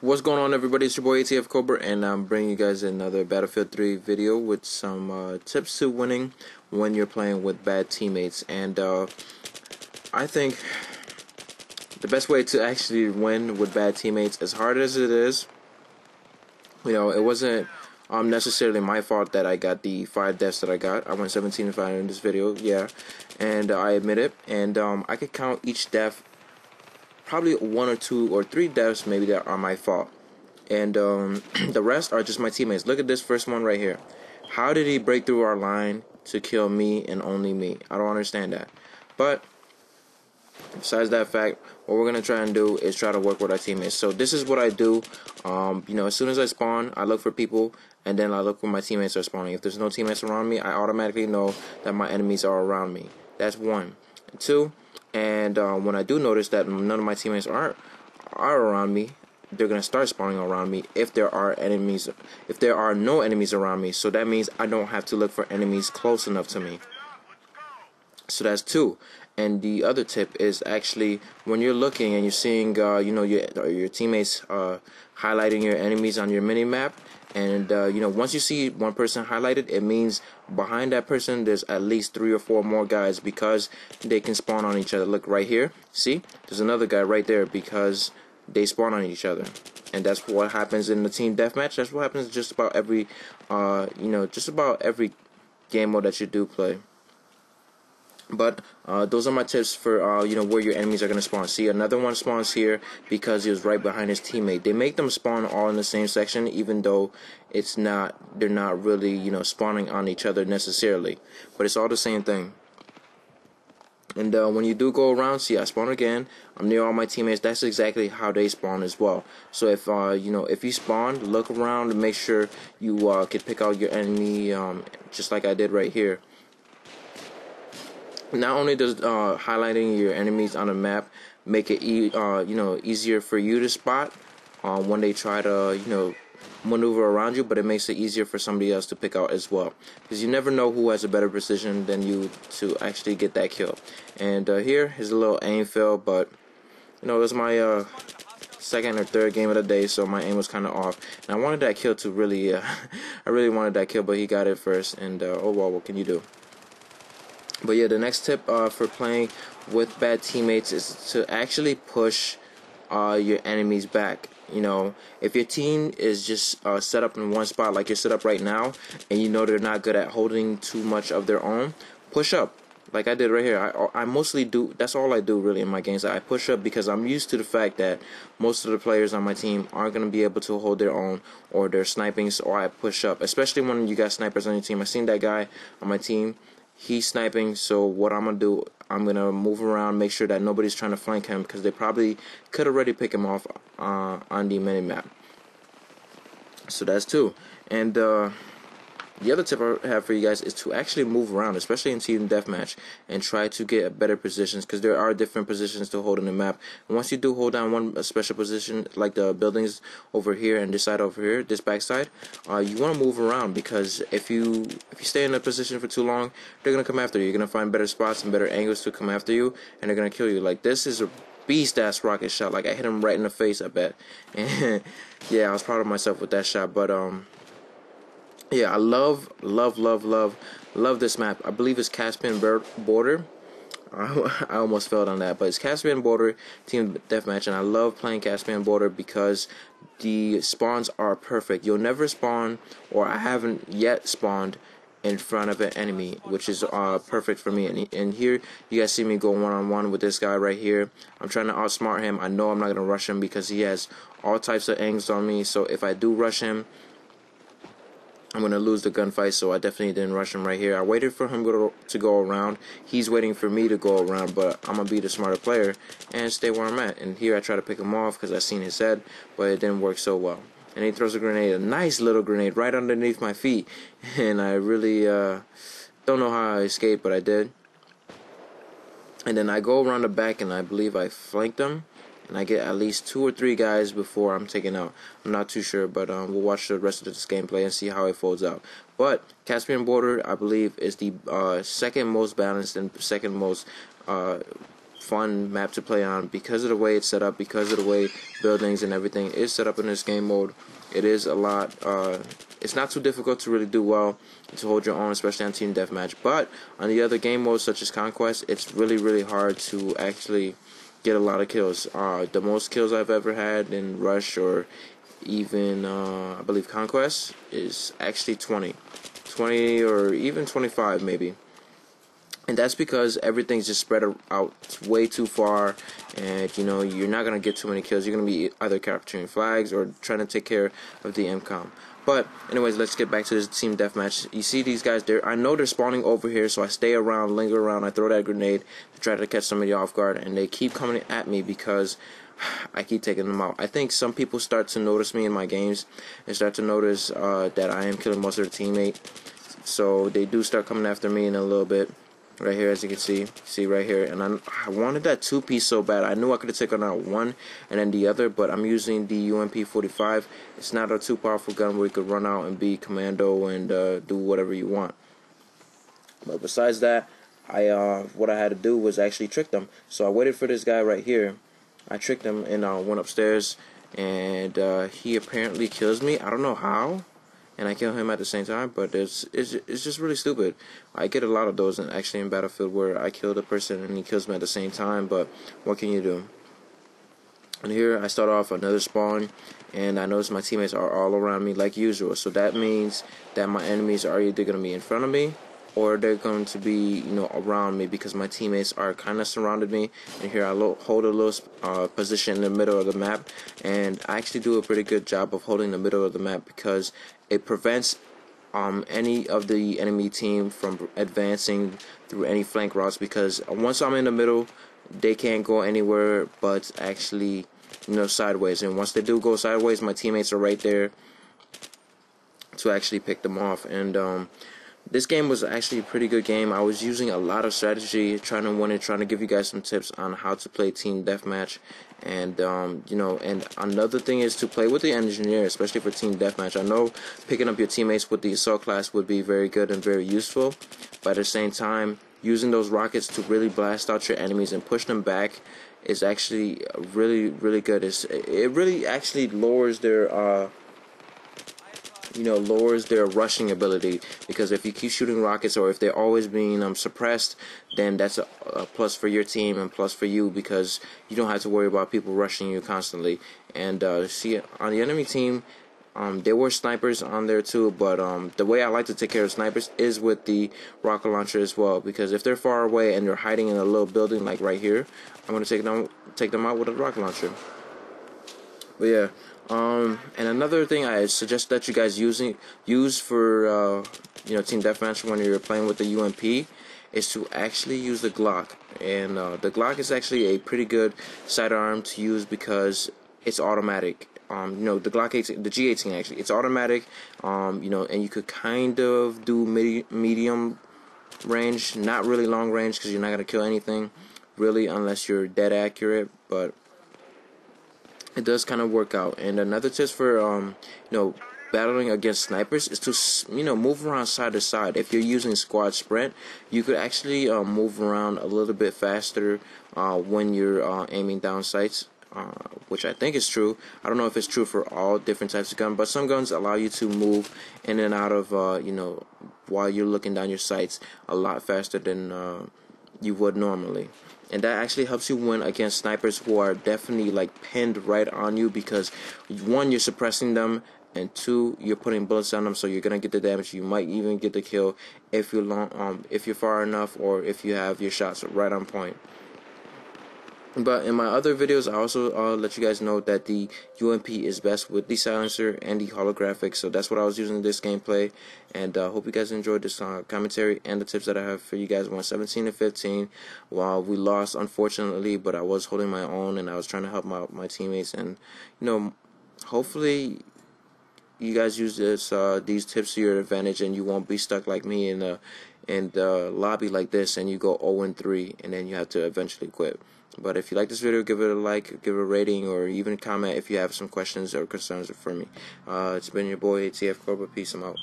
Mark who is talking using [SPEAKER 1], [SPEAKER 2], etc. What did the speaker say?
[SPEAKER 1] What's going on, everybody? It's your boy ATF Cobra, and I'm bringing you guys another Battlefield 3 video with some tips to winning when you're playing with bad teammates. And I think the best way to actually win with bad teammates, as hard as it is, it wasn't necessarily my fault that I got the 5 deaths that I got. I went 17-5 in this video, yeah, and I admit it. And I could count each death, probably 1 or 2 or 3 deaths maybe that are my fault, and the rest are just my teammates. Look at this first one right here. How did he break through our line to kill me and only me? I don't understand that. But besides that fact, what we're gonna try and do is try to work with our teammates. So this is what I do. As soon as I spawn, I look for people, and then I look where my teammates are spawning. If there's no teammates around me, I automatically know that my enemies are around me. That's 1. 2, and when I do notice that none of my teammates are around me, they're gonna start spawning around me if there are enemies. If there are no enemies around me, so that means I don't have to look for enemies close enough to me. So that's 2. And the other tip is actually when you're looking and you're seeing, your teammates highlighting your enemies on your mini map, and once you see one person highlighted, it means behind that person there's at least 3 or 4 more guys, because they can spawn on each other. Look right here. See, there's another guy right there because they spawn on each other. And that's what happens in the team deathmatch. That's what happens just about every game mode that you do play. But those are my tips for where your enemies are gonna spawn. See, another one spawns here because he was right behind his teammate. They make them spawn all in the same section, even though they're not really spawning on each other necessarily, but it's all the same thing. And when you do go around, see, I spawn again. I'm near all my teammates. That's exactly how they spawn as well. So if if you spawn, look around and make sure you can pick out your enemy, just like I did right here. Not only does highlighting your enemies on a map make it easier for you to spot when they try to maneuver around you, but it makes it easier for somebody else to pick out as well, because you never know who has a better precision than you to actually get that kill. And here is a little aim fail, but it was my second or third game of the day, so my aim was kind of off, and I wanted that kill to really I really wanted that kill, but he got it first, and oh well, what can you do? But yeah, the next tip for playing with bad teammates is to actually push your enemies back. If your team is just set up in one spot like you're set up right now, and they're not good at holding too much of their own, push up like I did right here. I mostly do, that's all I do really in my games. I push up because I'm used to the fact that most of the players on my team aren't going to be able to hold their own, or they're sniping, so I push up, especially when you got snipers on your team. I seen that guy on my team. He's sniping, so what I'm going to do, I'm going to move around, make sure that nobody's trying to flank him, because they probably could already pick him off on the minimap. So that's 2. And the other tip I have for you guys is to actually move around, especially in team deathmatch, and try to get better positions, because there are different positions to hold in the map. And once you do hold down one special position, like the buildings over here and this side over here, this backside, you want to move around, because if you stay in a position for too long, they're gonna come after you. You're gonna find better spots and better angles to come after you, and they're gonna kill you. Like, this is a beast-ass rocket shot. Like, I hit him right in the face, I bet. And yeah, I was proud of myself with that shot. But yeah, I love this map. I believe it's Caspian Border. I almost failed on that, but it's Caspian Border Team Deathmatch, and I love playing Caspian Border because the spawns are perfect. You'll never spawn, or I haven't yet spawned, in front of an enemy, which is perfect for me. And here you guys see me go one-on-one with this guy right here. I'm trying to outsmart him. I know I'm not going to rush him because he has all types of angles on me, so if I do rush him, I'm going to lose the gunfight, so I definitely didn't rush him right here. I waited for him to go around. He's waiting for me to go around, but I'm going to be the smarter player and stay where I'm at. And here I try to pick him off because I seen his head, but it didn't work so well. And he throws a grenade, a nice little grenade, right underneath my feet. And I really don't know how I escaped, but I did. And then I go around the back, and I believe I flanked him. And I get at least 2 or 3 guys before I'm taken out. I'm not too sure, but we'll watch the rest of this gameplay and see how it folds out. But Caspian Border, I believe, is the second most balanced and second most fun map to play on because of the way it's set up, because of the way buildings and everything is set up in this game mode. It is a lot, it's not too difficult to really do well, to hold your own, especially on Team Deathmatch. But on the other game modes, such as Conquest, it's really hard to actually get a lot of kills. The most kills I've ever had in Rush or even, I believe, Conquest is actually 20 or even 25 maybe. And that's because everything's just spread out way too far, and you're not gonna get too many kills. You're gonna be either capturing flags or trying to take care of the MCOM. But anyways, let's get back to this Team Deathmatch. You see these guys there? I know they're spawning over here, so I stay around, linger around. I throw that grenade to try to catch somebody off guard, and they keep coming at me because I keep taking them out. I think some people start to notice me in my games and start to notice that I am killing most of their teammate. So they do start coming after me in a little bit. Right here, as you can see right here, and I wanted that 2-piece so bad. I knew I could have taken out one and then the other, but I'm using the UMP-45. It's not a too powerful gun where you could run out and be commando and do whatever you want. But besides that, what I had to do was actually trick them. So I waited for this guy right here. I tricked him and went upstairs, and he apparently kills me. I don't know how. And I kill him at the same time, but it's just really stupid. I get a lot of those actually in Battlefield where I kill the person and he kills me at the same time, but what can you do? And here I start off another spawn, and I notice my teammates are all around me like usual. So that means that my enemies are either going to be in front of me or they're going to be, around me, because my teammates are kind of surrounded me. And here I hold a little position in the middle of the map, and I actually do a pretty good job of holding the middle of the map because it prevents any of the enemy team from advancing through any flank routes, because once I'm in the middle, they can't go anywhere but actually, sideways. And once they do go sideways, my teammates are right there to actually pick them off. And this game was actually a pretty good game. I was using a lot of strategy, trying to win it, trying to give you guys some tips on how to play Team Deathmatch. And, and another thing is to play with the engineer, especially for Team Deathmatch. I know picking up your teammates with the assault class would be very good and very useful, but at the same time, using those rockets to really blast out your enemies and push them back is actually really good. It really actually lowers their lowers their rushing ability, because if you keep shooting rockets or if they're always being suppressed, then that's a plus for your team and plus for you, because you don't have to worry about people rushing you constantly. And see, on the enemy team, there were snipers on there too, but the way I like to take care of snipers is with the rocket launcher as well, because if they're far away and they're hiding in a little building like right here, I'm going to take them out with a rocket launcher. But yeah, and another thing I suggest that you guys use for Team Deathmatch when you're playing with the UMP is to actually use the Glock. And the Glock is actually a pretty good sidearm to use because it's automatic. The Glock 18, the G18 actually, it's automatic. And you could kind of do medium range, not really long range, because you're not gonna kill anything really unless you're dead accurate, but it does kind of work out. And another tip for battling against snipers is to move around side to side. If you're using squad sprint, you could actually move around a little bit faster when you're aiming down sights, which I think is true. I don't know if it's true for all different types of guns, but some guns allow you to move in and out of while you're looking down your sights a lot faster than you would normally. And that actually helps you win against snipers who are definitely like pinned right on you, because one, you're suppressing them, and two, you're putting bullets on them, so you're gonna get the damage. You might even get the kill if you're far enough, or if you have your shots right on point. But in my other videos, I also let you guys know that the UMP is best with the silencer and the holographic. So that's what I was using in this gameplay. And hope you guys enjoyed this commentary and the tips that I have for you guys. Won 17-15. While we lost, unfortunately, but I was holding my own and I was trying to help my teammates. And hopefully you guys use these tips to your advantage, and you won't be stuck like me in the lobby like this, and you go 0-3, and then you have to eventually quit. But if you like this video, give it a like, give it a rating, or even comment if you have some questions or concerns for me. It's been your boy, ATF Cobra. Peace. I'm out.